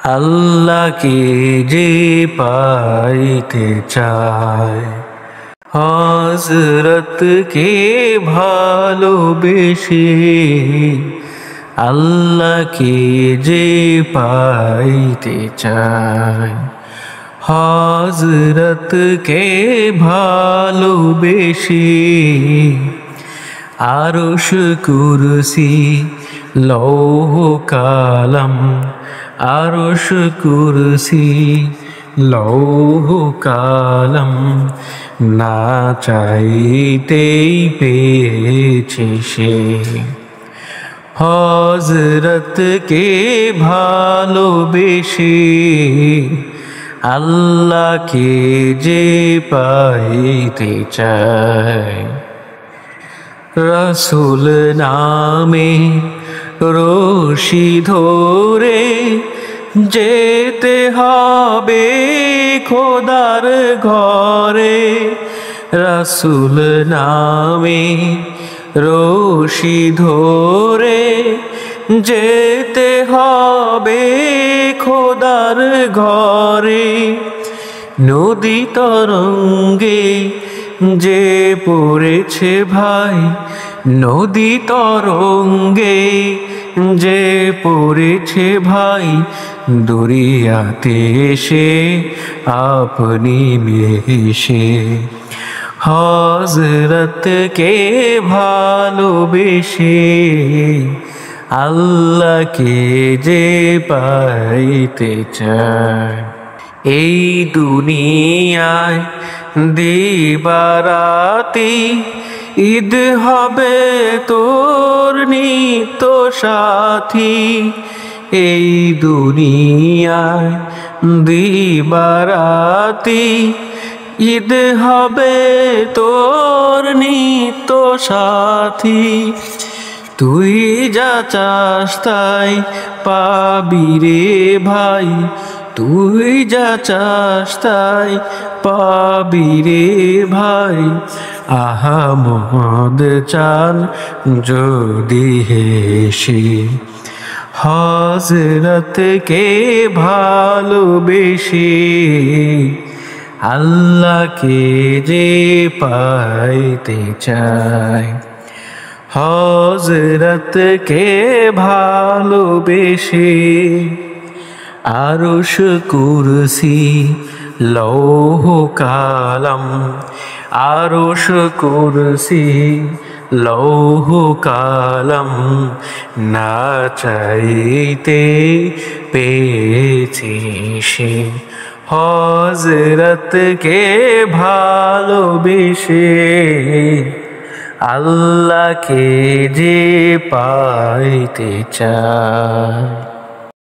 আল্লাহকে যে পাইতে চায়, হযরতকে ভালোবেসে আল্লাহকে যে পাইতে চায়, হযরতকে ভালোবেসে আরশ কুরসি লৌহ কালাম, আরশ কুরসি লৌহ কালাম না চাইতেই পেয়েছে সে। হযরতকে ভালোবেসে আল্লাহকে যে পাইতে চায়, রাসূল নামে রশি ধরে যেতে হবে খোদার ঘরে। রাসূল নামে রশি ধরে যেতে হবে খোদার ঘরে। নদী তরঙ্গে যে পড়েছে ভাই, নদী তরঙ্গে যে পড়েছে ভাই, দরিয়াতে সে আপনি মিশে। হযরতকে ভালোবেসে আল্লাহকে যে পাইতে চায়, এই দুনিয়ায় দিবারাতি ঈদ হবে তোর নিত্য সাথী। এই দুনিয়ায় দিবারাতি ঈদ হবে তোর নিত্য সাথী। তুই যা চাস তাই পাবি রে ভাই, তুই যা চাস তাই পাবি রে ভাই। আহামদ চান যদি হেসে হযরতকে ভালোবেসে আল্লাহকে যে পাইতে চায়, হযরতকে ভালোবেসে আরশ কুরসি লৌহ কালাম, আরশ কুরসি লৌহ কালাম না চাইতে পেয়েছে সে। হযরতকে ভালোবেসে আল্লাহকে যে পাইতে চায়।